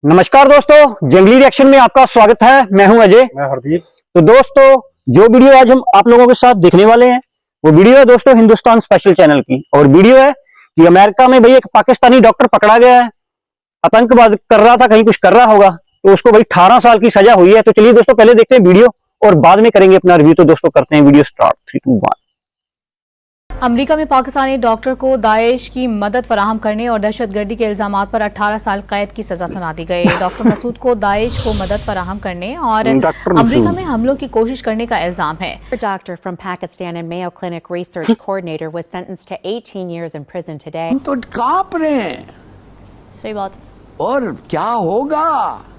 नमस्कार दोस्तों, जंगली रिएक्शन में आपका स्वागत है। मैं हूं अजय। मैं हरदीप। तो दोस्तों, जो वीडियो आज हम आप लोगों के साथ देखने वाले हैं वो वीडियो है दोस्तों हिंदुस्तान स्पेशल चैनल की। और वीडियो है कि अमेरिका में भाई एक पाकिस्तानी डॉक्टर पकड़ा गया है, आतंकवाद कर रहा था, कहीं कुछ कर रहा होगा, तो उसको भाई 18 साल की सजा हुई है। तो चलिए दोस्तों, पहले देखते हैं वीडियो और बाद में करेंगे अपना रिव्यू। तो दोस्तों करते हैं वीडियो स्टार्ट। 3, 2, 1। अमेरिका में पाकिस्तानी डॉक्टर को दाइश की मदद फराहम करने और दहशतगर्दी के इल्जामात पर 18 साल कैद की सजा सुना दी गई। डॉक्टर मसूद को दाइश को मदद फराहम करने और अमेरिका में हमलों की कोशिश करने का इल्जाम है। A doctor from Pakistan and Mayo Clinic research coordinator was sentenced to 18 years in prison today. हम तो कांप रहे हैं। सही बात। और क्या होगा?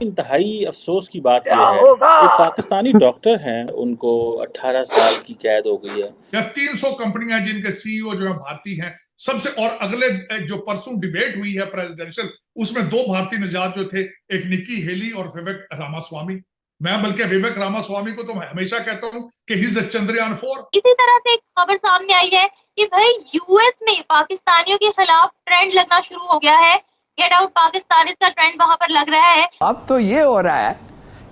इंतहाई अफसोस की बात यह है एक पाकिस्तानी डॉक्टर हैं, उनको 18 साल की कैद हो गई है। या 300 कंपनियां जिनके सीईओ जो है भारतीय हैं सबसे, और अगले जो परसों डिबेट हुई है प्रेसिडेंशियल, उसमें 2 भारतीय निजात जो थे, एक निकी हेली और विवेक रामास्वामी। मैं बल्कि विवेक रामास्वामी को तो मैं हमेशा कहता हूं कि ही इज अ चंद्रयान 4। इसी तरह से एक खबर सामने आई है कि भाई यूएस में पाकिस्तानियों के खिलाफ ट्रेंड लगना शुरू हो गया है। गेट आउट पाकिस्तान का ट्रेंड वहां पर लग रहा है। अब तो ये हो रहा है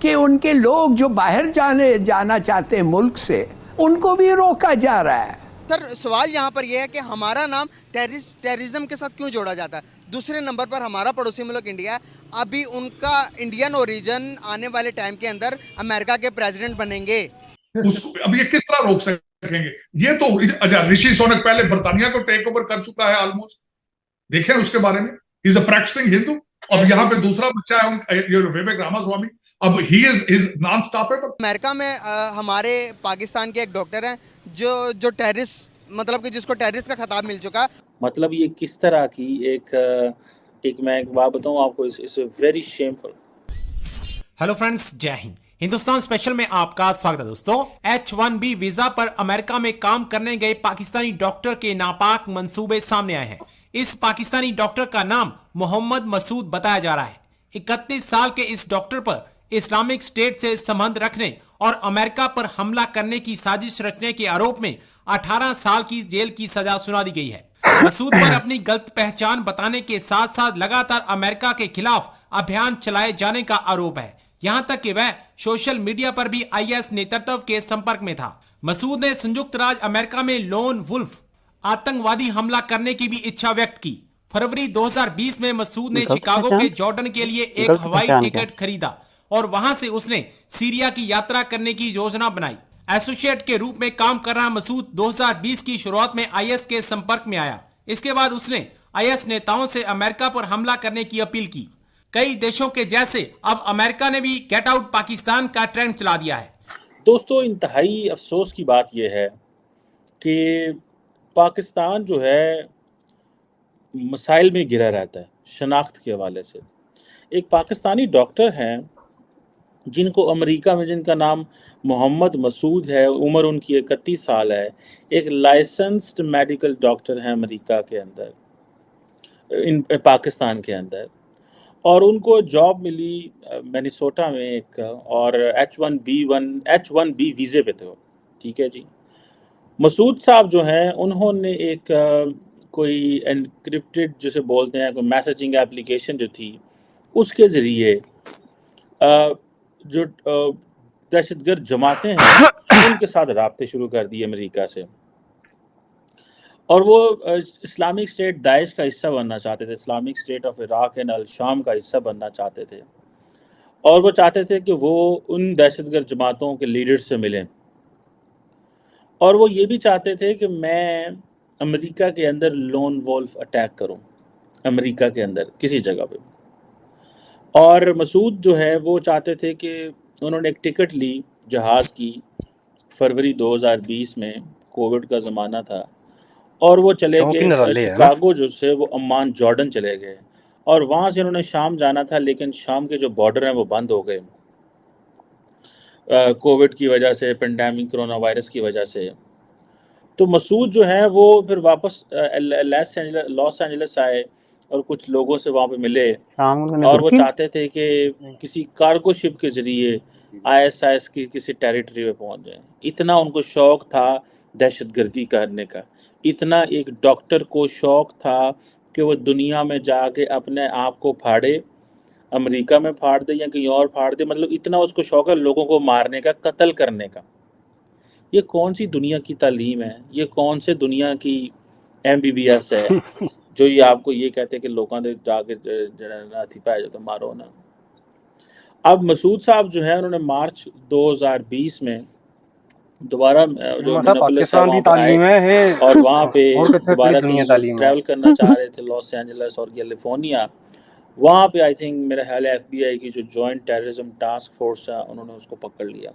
कि उनके लोग जो बाहर जाना चाहते हैं मुल्क से, उनको भी रोका जा रहा है। सर, सवाल यहाँ पर यह है कि हमारा नाम टेररिज्म के साथ क्यों जोड़ा जाता है? दूसरे नंबर पर हमारा पड़ोसी मुल्क इंडिया है। अभी उनका इंडियन ओरिजिन आने वाले टाइम के अंदर अमेरिका के प्रेसिडेंट बनेंगे। उसको अब ये किस तरह रोक सकेंगे? ये तो ऋषि सुनक पहले बर्तानिया को टेक ओवर कर चुका है ऑलमोस्ट। देखें उसके बारे में, इज अ प्रैक्टिसिंग हिंदू। अब यहाँ पे दूसरा बच्चा है विवेक रामास्वामी। अब he is non stoppable. America में हमारे पाकिस्तान के एक डॉक्टर हैं जो टेररिस्ट, मतलब कि जिसको टेररिस्ट का खिताब मिल चुका। मतलब ये किस तरह की एक मैं एक बात बताऊं आपको, इस वेरी शेमफुल। हेलो फ्रेंड्स, जय हिंद। हिंदुस्तान स्पेशल में आपका स्वागत है दोस्तों। H1B वीजा पर अमेरिका में काम करने गए पाकिस्तानी डॉक्टर के नापाक मंसूबे सामने आए हैं। इस पाकिस्तानी डॉक्टर का नाम मोहम्मद मसूद बताया जा रहा है। 31 साल के इस डॉक्टर पर इस्लामिक स्टेट से संबंध रखने और अमेरिका पर हमला करने की साजिश रचने के आरोप में 18 साल की जेल की सजा सुना दी गई है। मसूद पर अपनी गलत पहचान बताने के साथ साथ लगातार अमेरिका के खिलाफ अभियान चलाए जाने का आरोप है। यहां तक कि वह सोशल मीडिया पर भी IS नेतृत्व के संपर्क में था। मसूद ने संयुक्त राज्य अमेरिका में लोन वुल्फ आतंकवादी हमला करने की भी इच्छा व्यक्त की। फरवरी 2020 में मसूद ने शिकागो के जॉर्डन के लिए एक हवाई टिकट खरीदा और वहां से उसने सीरिया की यात्रा करने की योजना बनाई। एसोसिएट के रूप में काम कर रहा मसूद 2020 की शुरुआत में IS के संपर्क में आया। इसके बाद उसने IS नेताओं से अमेरिका पर हमला करने की अपील की। कई देशों के जैसे अब अमेरिका ने भी गेट आउट पाकिस्तान का ट्रेंड चला दिया है। दोस्तों, इंतहाई अफसोस की बात यह है कि पाकिस्तान जो है मसाइल में घिरा रहता है शनाख्त के हवाले से। एक पाकिस्तानी डॉक्टर हैं जिनको अमेरिका में, जिनका नाम मोहम्मद मसूद है, उम्र उनकी 31 साल है, एक लाइसेंस्ड मेडिकल डॉक्टर हैं अमेरिका के अंदर, पाकिस्तान के अंदर। और उनको जॉब मिली मिनेसोटा में एक, और H1B वीज़े पे थे वो। ठीक है जी। मसूद साहब जो हैं, उन्होंने एक कोई एनक्रिप्टेड जिसे बोलते हैं, कोई मैसेजिंग एप्लीकेशन जो थी, उसके ज़रिए जो दहशतगर्द जमातें हैं उनके साथ राब्ते शुरू कर दिए अमेरिका से। और वो इस्लामिक स्टेट दाइश का हिस्सा बनना चाहते थे, Islamic State of Iraq and al Sham का हिस्सा बनना चाहते थे। और वो चाहते थे कि वो उन दहशतगर्द जमातों के लीडर से मिलें। और वो ये भी चाहते थे कि मैं अमेरिका के अंदर लोन वोल्फ अटैक करूं, अमेरिका के अंदर किसी जगह पे। और मसूद जो है वो चाहते थे कि उन्होंने एक टिकट ली जहाज़ की फरवरी 2020 में, कोविड का ज़माना था, और वो चले गए शिकागो जो से वो अम्मान जॉर्डन चले गए। और वहाँ से उन्होंने शाम जाना था, लेकिन शाम के जो बॉर्डर हैं वो बंद हो गए कोविड की वजह से, पेंडेमिक कोरोना वायरस की वजह से। तो मसूद जो है वो फिर वापस लॉस एंजलिस आए और कुछ लोगों से वहाँ पे मिले, और वो चाहते थे कि किसी कार्गो शिप के ज़रिए ISIS की किसी टेरिटरी में पहुँच जाए। इतना उनको शौक़ था दहशतगर्दी करने का, इतना एक डॉक्टर को शौक़ था कि वो दुनिया में जाके अपने आप को फाड़े, अमेरिका में फाड़ दे या कहीं और फाड़ दे, मतलब इतना उसको शौक है लोगों को मारने का, कत्ल करने का। ये कौन सी दुनिया की तालीम है, ये कौन से दुनिया की MBBS है जो ये आपको ये कहते हैं कि लोगों ने जाके हाथी पाया जाए तो मारो ना। अब मसूद साहब जो है उन्होंने मार्च 2020 में दोबारा जो मिनेपोलिस है वहाँ पर आए और वहाँ पे दोबारा ट्रैवल करना चाह रहे थे लॉस एंजलिस और कैलिफोर्निया। वहाँ पे आई थिंक मेरा ख्याल है FBI की जो जॉइंट टेररिज्म टास्क फोर्स है उन्होंने उसको पकड़ लिया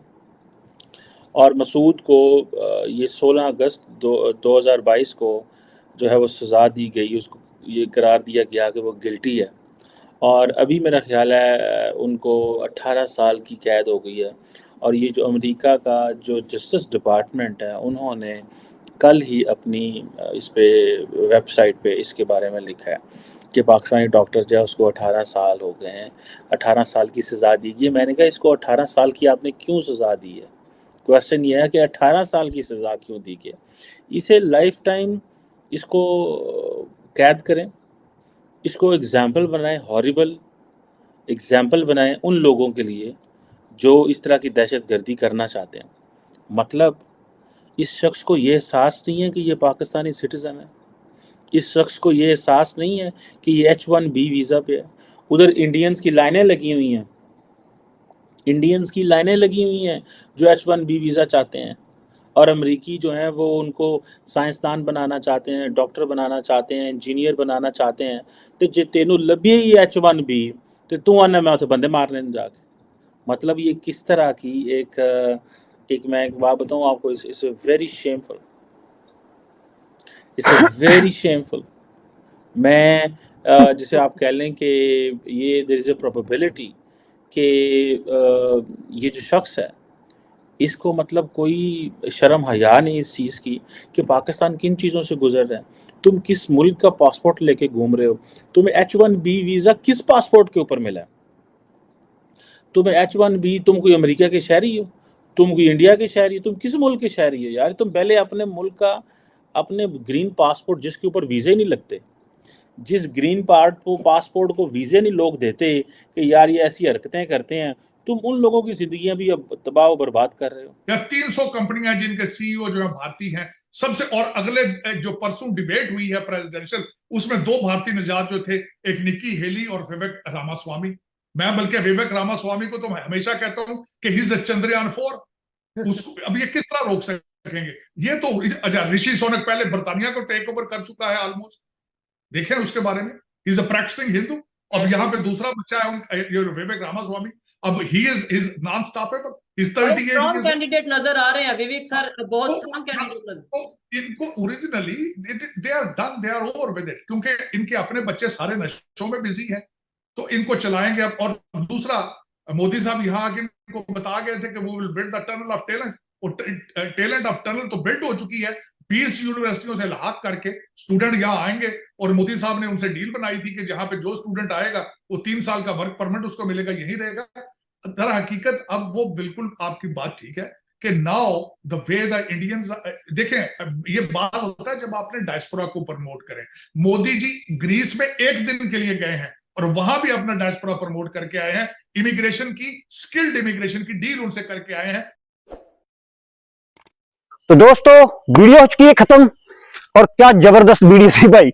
और मसूद को ये 16 अगस्त 2022 को जो है वो सज़ा दी गई, उसको ये करार दिया गया कि वो गिल्टी है और अभी मेरा ख्याल है उनको 18 साल की कैद हो गई है। और ये जो अमेरिका का जो जस्टिस डिपार्टमेंट है उन्होंने कल ही अपनी इस पे वेबसाइट पे इसके बारे में लिखा है कि पाकिस्तानी डॉक्टर जो है उसको 18 साल हो गए हैं, 18 साल की सज़ा दी गई है। मैंने कहा इसको 18 साल की आपने क्यों सज़ा दी है? क्वेश्चन ये है कि 18 साल की सज़ा क्यों दी गई? इसे लाइफ टाइम इसको कैद करें, इसको एग्जाम्पल बनाएं, हॉरिबल एग्जाम्पल बनाएं उन लोगों के लिए जो इस तरह की दहशतगर्दी करना चाहते हैं। मतलब इस शख्स को ये एहसास नहीं है कि ये पाकिस्तानी सिटीज़न है, इस शख्स को ये एहसास नहीं है कि ये H1B वीज़ा पे है। उधर इंडियंस की लाइनें लगी हुई हैं, इंडियंस की लाइनें लगी हुई हैं जो H1B वीज़ा चाहते हैं और अमरीकी जो हैं वो उनको साइंसदान बनाना चाहते हैं, डॉक्टर बनाना चाहते हैं, इंजीनियर बनाना चाहते हैं। तो जे तेनू लभे ही H1B तो तू आना मैं उसे बंदे मारने न जाके। मतलब ये किस तरह की एक मैं एक बात बताऊँ आपको, it's very shameful, it's very shameful. मैं जिसे आप कह लें कि ये देयर इज़ अ प्रोबेबिलिटी कि ये जो शख्स है इसको मतलब कोई शर्म हया नहीं इस चीज़ की कि पाकिस्तान किन चीज़ों से गुजर रहा है। तुम किस मुल्क का पासपोर्ट लेके घूम रहे हो? तुम्हें H1B वीज़ा किस पासपोर्ट के ऊपर मिला है? तुम्हें H1B, तुम कोई अमेरिका के शहरी हो, तुम कोई इंडिया के शहरी हो, तुम किस मुल्क के शहरी हो यार? तुम पहले अपने मुल्क का अपने ग्रीन पासपोर्ट जिसके ऊपर वीज़े नहीं लगते, जिस ग्रीन पासपोर्ट को वीज़े नहीं लोग देते कि यार ये ऐसी हरकतें करते हैं, तुम उन लोगों की जिंदगियां भी अब तबाह और बर्बाद कर रहे हो। या 300 कंपनियां जिनके CEO जो है भारतीय हैं सबसे, और अगले जो परसों डिबेट हुई है प्रेसिडेंशियल, उसमें 2 भारतीय निजात जो थे, एक निकी हेली और विवेक रामास्वामी। मैं बल्कि विवेक रामास्वामी को तो मैं हमेशा कहता हूं कि ही इज अ चंद्रयान 4। उसको अब ये किस तरह रोक सकेंगे? ये तो ऋषि सोनक पहले बर्तानिया को टेक ओवर कर चुका है ऑलमोस्ट, देखें उसके बारे में। He is a practicing Hindu. अब यहाँ पे दूसरा बच्चा है विवेक रामास्वामी, अब ही इज नॉन स्टॉपेबल। इस 38 कैंडिडेट नजर आ रहे हैं विवेक सर, बहुत स्ट्रांग कैंडिडेट नजर। तो इनको originally they are done, they are over with it, क्योंकि इनके अपने बच्चे सारे नशों में बिजी हैं, तो इनको चलाएंगे अब। और दूसरा, मोदी साहब यहाँ आके इनको बता गए थे कि वो will build the tunnel of talent, और टैलेंट ऑफ टनल तो बिल्ड हो चुकी है। 20 यूनिवर्सिटियों से लाक करके स्टूडेंट यहाँ आएंगे, और मोदी साहब ने उनसे डील बनाई थी कि जहां पे जो स्टूडेंट आएगा वो 3 साल का वर्क परमिट उसको मिलेगा, यही रहेगा। दर हकीकत अब वो बिल्कुल आपकी बात ठीक है कि now the way the Indians, देखें ये बात होता है जब आपने डायस्पोरा को प्रमोट करें। मोदी जी ग्रीस में 1 दिन के लिए गए हैं और वहां भी अपना डायस्पोरा प्रमोट करके आए हैं, इमिग्रेशन की, स्किल्ड इमिग्रेशन की डील उनसे करके आए हैं। तो दोस्तों वीडियो हो चुकी है खत्म, और क्या जबरदस्त वीडियो थी भाई।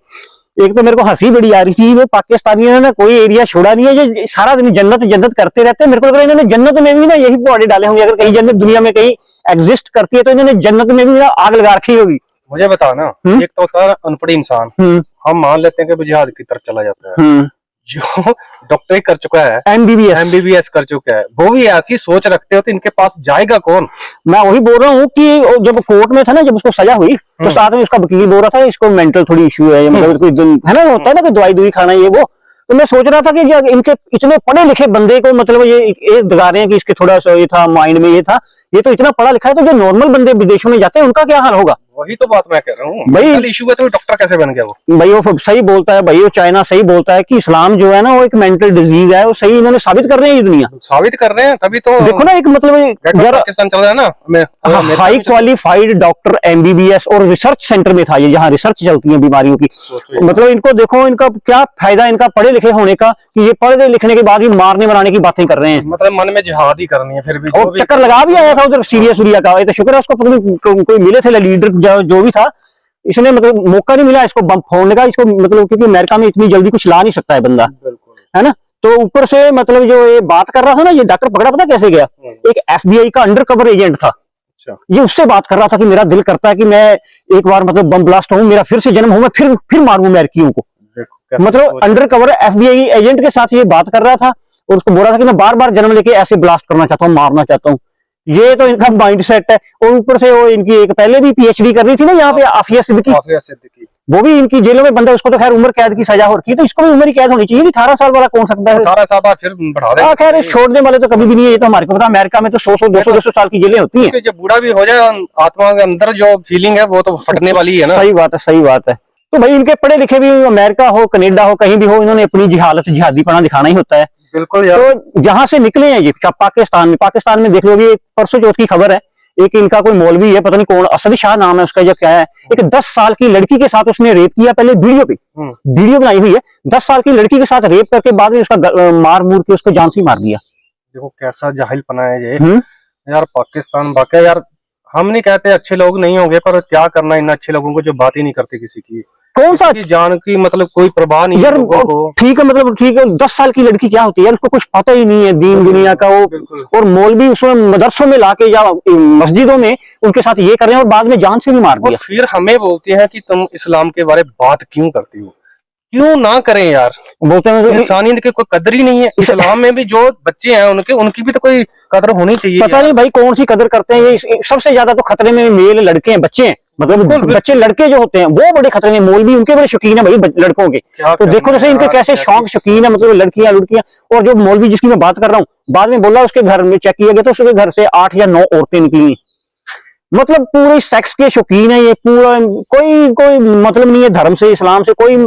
एक तो मेरे को हंसी बड़ी आ रही थी, वो पाकिस्तानियों ने कोई एरिया छोड़ा नहीं है, ये सारा दिन जन्नत जन्नत करते रहते हैं। मेरे को लग रहा है इन्होंने जन्नत में भी ना यही पौड़े डाले होंगे, अगर कहीं जन्नत दुनिया में कहीं एग्जिस्ट करती है तो इन्होंने जन्नत में भी ना आग लगा रखी होगी। मुझे बताओ ना, एक तो सर अनपढ़ इंसान, हम मान लेते हैं कि जिहाद की तरफ चला जाता है, जो डॉक्टरी कर चुका है, MBBS कर चुका है, वो भी ऐसी सोच रखते हो तो इनके पास जाएगा कौन? मैं वही बोल रहा हूँ कि जब कोर्ट में था ना, जब उसको सजा हुई तो साथ में उसका वकील बोल रहा था इसको मेंटल थोड़ी इश्यू है, मतलब कोई है ना, होता है ना, कोई दवाई खाना ये वो। तो मैं सोच रहा था कि इनके इतने पढ़े लिखे बंदे को मतलब ये दिखा रहे हैं कि इसके थोड़ा सा ये था, माइंड में ये था ये तो इतना पढ़ा लिखा है, तो जो नॉर्मल बंदे विदेशों में जाते हैं उनका क्या हाल होगा? वही तो बात मैं कह रहा हूँ भाई। इशू है तो डॉक्टर कैसे बन गया वो? भाई वो सही बोलता है, भाई वो चाइना सही बोलता है कि इस्लाम जो है ना वो एक मेंटल डिजीज है, वो सही इन्होंने साबित कर रहे हैं ये दुनिया साबित कर रहे हैं, तभी तो देखो ना एक मतलब पाकिस्तान चल रहा है ना, हाई क्वालिफाइड डॉक्टर एमबीबीएस और रिसर्च सेंटर में था ये, जहाँ रिसर्च चलती है बीमारियों की। मतलब इनको देखो, इनका क्या फायदा इनका पढ़े लिखे होने का कि ये पढ़े लिखने के बाद ही मारने मराने की बातें कर रहे हैं। मतलब मन में जिहाद ही करनी है फिर भी। और चक्कर लगा भी आया था उधर सीरिया सूरिया का, ये तो शुक्र है उसको कोई मिले थे लीडर जो भी था, इसने मतलब मौका नहीं मिला इसको बम फोड़ने का, इसको मतलब क्योंकि अमेरिका में इतनी जल्दी कुछ ला नहीं सकता है बंदा, है ना। तो ऊपर से मतलब जो ये बात कर रहा था ना, ये डॉक्टर पकड़ा पता कैसे गया? एक एफबीआई का अंडरकवर एजेंट था, ये उससे बात कर रहा था कि मेरा दिल करता है कि मैं एक बार मतलब बम ब्लास्ट हूं, मेरा फिर से जन्म हो, मैं फिर मारूं अमेरिकियों को। मतलब अंडरकवर एफबीआई एजेंट के साथ ये बात कर रहा था और उसको बोल रहा था कि मैं बार बार जन्म लेके ऐसे ब्लास्ट करना चाहता हूँ, मारना चाहता हूँ। ये तो इनका माइंड सेट है। और ऊपर से वो इनकी एक पहले भी पीएचडी कर रही थी ना यहाँ पे आफिया सिद्दीकी, वो भी इनकी जेलों में बंदा, उसको तो खैर उम्र कैद की सजा हो रखी है, तो इसको भी उम्र ही कैद होनी चाहिए। 18 साल वाला कौन सकता है? 18 साल बाद फिर बढ़ा दें। खैर छोड़ने वाले तो कभी भी नहीं है, ये तो हमारे को पता। अमेरिका में तो 100-200 साल की जेलें होती हैं। जब बूढ़ा भी हो जाए आत्मा के अंदर जो फीलिंग है वो तो फटने वाली है ना। सही बात है, सही बात है। तो भाई इनके पढ़े लिखे भी अमेरिका हो, कनेडा हो, कहीं भी हो, इन्होंने अपनी जिहादीपना दिखाना ही होता है। बिल्कुल यार। तो जहां से निकले हैं ये पाकिस्तान में देख लो, भी परसों चौथ की खबर है, एक इनका कोई मौलवी है, पता नहीं कौन, असद शाह नाम है उसका, जब क्या है, एक 10 साल की लड़की के साथ उसने रेप किया। पहले वीडियो बनाई हुई है, 10 साल की लड़की के साथ रेप करके बाद में उसका मार मूर के उसको जान से मार दिया। देखो कैसा जाहिलपना है ये यार। पाकिस्तान वाकई यार, हम नहीं कहते अच्छे लोग नहीं होंगे, पर क्या करना इन अच्छे लोगों को जो बात ही नहीं करते किसी की। कौन सा जान की मतलब कोई परवाह नहीं यार। ठीक है, मतलब ठीक है, 10 साल की लड़की क्या होती है, उसको कुछ पता ही नहीं है दीन दुनिया का। वो और मौलवी उसमें मदरसों में लाके या मस्जिदों में उनके साथ ये कर रहे हैं और बाद में जान से भी मार दिया। फिर हमें बोलते हैं कि तुम इस्लाम के बारे में बात क्यों करती हो? क्यों ना करें यार? बोलते हैं इंसानियत की कोई कदर ही नहीं है। इस्लाम में भी जो बच्चे हैं उनकी भी तो कोई कदर होनी चाहिए। पता नहीं भाई कौन सी कदर करते हैं ये। सबसे ज्यादा तो खतरे में मेल लड़के हैं, बच्चे हैं, मतलब बच्चे लड़के जो होते हैं वो बड़े खतरे में। मौलवी उनके बड़े शौकीन है भाई लड़कों के। तो देखो जैसे इनके कैसे शौक शौकीन है, मतलब लड़कियां। और जो मौलवी जिसकी मैं बात कर रहा हूँ, बाद में बोला उसके घर में चेक किया गया तो उसके घर से 8 या 9 औरतें निकली। मतलब पूरे सेक्स के शौकीन है ये। पूरा कोई मतलब नहीं है धर्म से, इस्लाम से कोई।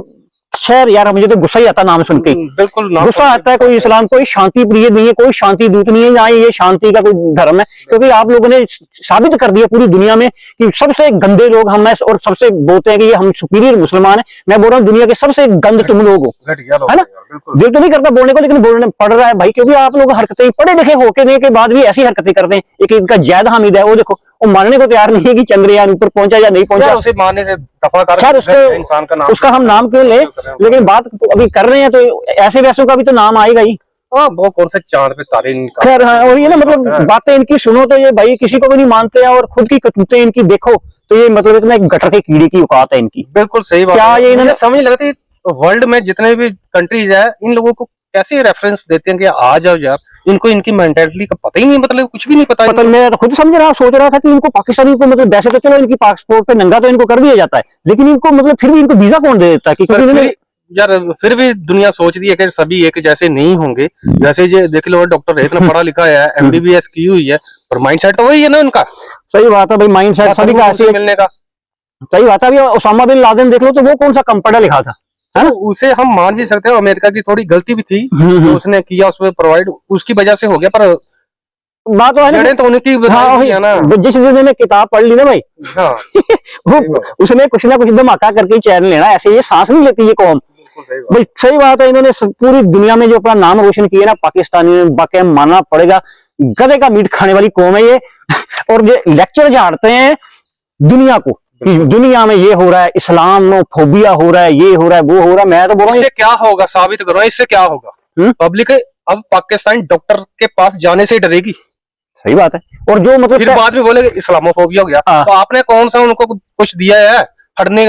खैर यार मुझे तो गुस्सा ही आता नाम सुन के, बिल्कुल गुस्सा आता है। कोई इस्लाम कोई शांति प्रिय नहीं है, कोई शांति दूत नहीं है, ना ये शांति का कोई धर्म है। क्योंकि आप लोगों ने साबित कर दिया पूरी दुनिया में कि सबसे गंदे लोग हम हैं और सबसे बोलते हैं कि ये हम सुपीरियर मुसलमान हैं। मैं बोल रहा हूँ दुनिया के सबसे गंद तुम लोग हो, है ना। दिल तो नहीं करता बोलने को, लेकिन बोलने पड़ रहा है भाई, क्योंकि आप लोग हरकतें पढ़े लिखे होके के बाद भी ऐसी हरकतें करते हैं। एक इनका जैद हामिद है, वो देखो वो मानने को तैयार नहीं है कि चंद्रयान ऊपर पहुंचा या नहीं पहुंचा। उसे मानने से दफा कर इंसान का नाम, उसका हम नाम क्यों ले, लेकिन बात अभी कर रहे हैं तो ऐसे वैसों का भी तो नाम आएगा ही। वो कौन से चांद पे तारे निकाल। खैर हाँ, वही है ना, मतलब बातें इनकी सुनो तो ये भाई किसी को भी नहीं मानते हैं, और खुद की करतूतें इनकी देखो तो ये मतलब इतना एक गटर के कीड़े की औकात है इनकी। बिल्कुल सही बात। क्या ये इन्होंने समझ लगती वर्ल्ड में जितने भी कंट्रीज है, इन लोगों को कैसे रेफरेंस देते हैं कि आ जाओ यार, इनको इनकी मेंटालिटी का पता ही नहीं, मतलब कुछ भी नहीं पता। मैं तो खुद समझ रहा सोच रहा था कि इनको पाकिस्तानी को मतलब वैसे तो चलो इनकी पासपोर्ट पे नंगा तो इनको कर दिया जाता है, लेकिन इनको मतलब फिर भी इनको वीजा कौन दे देता है? क्योंकि यार फिर भी दुनिया सोच रही है कि सभी एक जैसे नहीं होंगे। जैसे ये देख लो डॉक्टर इतना पढ़ा लिखा है, एमबीबीएस की हुई है, पर माइंडसेट तो वही है ना उनका। सही बात है भाई, माइंडसेट सभी का ऐसे मिलने का। सही बात है। अभी ओसामा बिन लादेन देख लो तो वो कौन सा कम पढ़ा लिखा था, है ना। उसे हम मान भी सकते हैं अमेरिका की थोड़ी गलती भी थी जो उसने किया, उसमें प्रोवाइड उसकी वजह से हो गया, पर बात तो है ना तो उनकी है ना। जिस दिन ने किताब पढ़ ली ना भाई, हाँ वो उसने कुछ ना कुछ धमाका करके ही चैन लेना, ऐसे ये सांस नहीं लेती ये कौम भाई। सही बात है, इन्होंने पूरी दुनिया में जो अपना नाम रोशन किया ना पाकिस्तानी में, बाकी मानना पड़ेगा गधे का मीट खाने वाली कौम है ये। और ये लेक्चर झाड़ते हैं दुनिया को कि दुनिया में ये हो रहा है, इस्लामोफोबिया हो रहा है, ये हो रहा है, वो हो रहा है। मैं तो बोल रहा हूँ इससे क्या होगा, साबित करो इससे क्या होगा। पब्लिक अब पाकिस्तानी डॉक्टर के पास जाने से डरेगी। सही बात है। और जो मतलब फिर बाद में बोलेगे इस्लामोफोबिया हो गया, तो आपने कौन सा उनको कुछ दिया है? फटने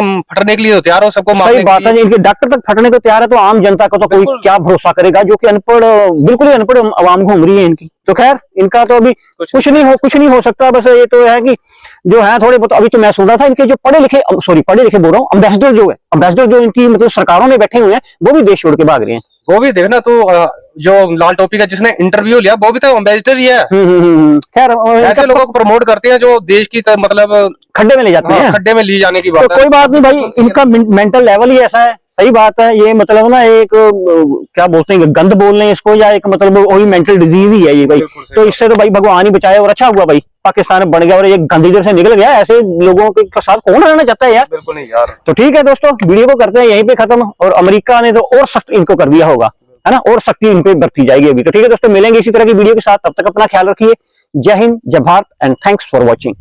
के लिए तो तैयार हो सबको। सही बात है, इनके डॉक्टर तक फटने को तैयार है, तो आम जनता को तो कोई क्या भरोसा करेगा, जो कि अनपढ़, बिल्कुल ही अनपढ़ आवाम घूम रही है इनकी। तो खैर इनका तो अभी कुछ नहीं हो सकता। बस ये तो है कि जो है थोड़े बहुत, अभी तो मैं सुन रहा था इनके जो पढ़े लिखे बोल रहा हूँ, अम्बेसडर जो इनकी मतलब सरकारों में बैठे हुए हैं, वो भी देश छोड़ के भाग रहे हैं। वो भी देखना तो जो लाल टोपी का जिसने इंटरव्यू लिया वो भी तो एम्बेसडर ही है। खैर ऐसे लोगों को प्रमोट करते हैं जो देश की मतलब खड्डे में ले जाते हैं, खड्डे में ले जाने की बात तो कोई बात नहीं भाई, इनका मेंटल लेवल ही ऐसा है। सही बात है, ये मतलब ना एक क्या बोलते हैं, गंद बोल रहे हैं इसको, या एक मतलब वही मेंटल डिजीज ही है ये भाई। तो इससे तो भाई भगवान ही बचाए, और अच्छा हुआ भाई पाकिस्तान बन गया और ये गंद इधर से निकल गया। ऐसे लोगों के साथ कौन रहना चाहता है यार। बिल्कुल नहीं यार। तो ठीक है दोस्तों, वीडियो को करते हैं यहीं पे खत्म, और अमेरिका ने तो और सख्त इनको कर दिया होगा, है ना, और सख्ती इन पे बरती जाएगी अभी। तो ठीक है दोस्तों, मिलेंगे इसी तरह की वीडियो के साथ, तब तक अपना ख्याल रखिए। जय हिंद, जय Bharat and thanks for watching.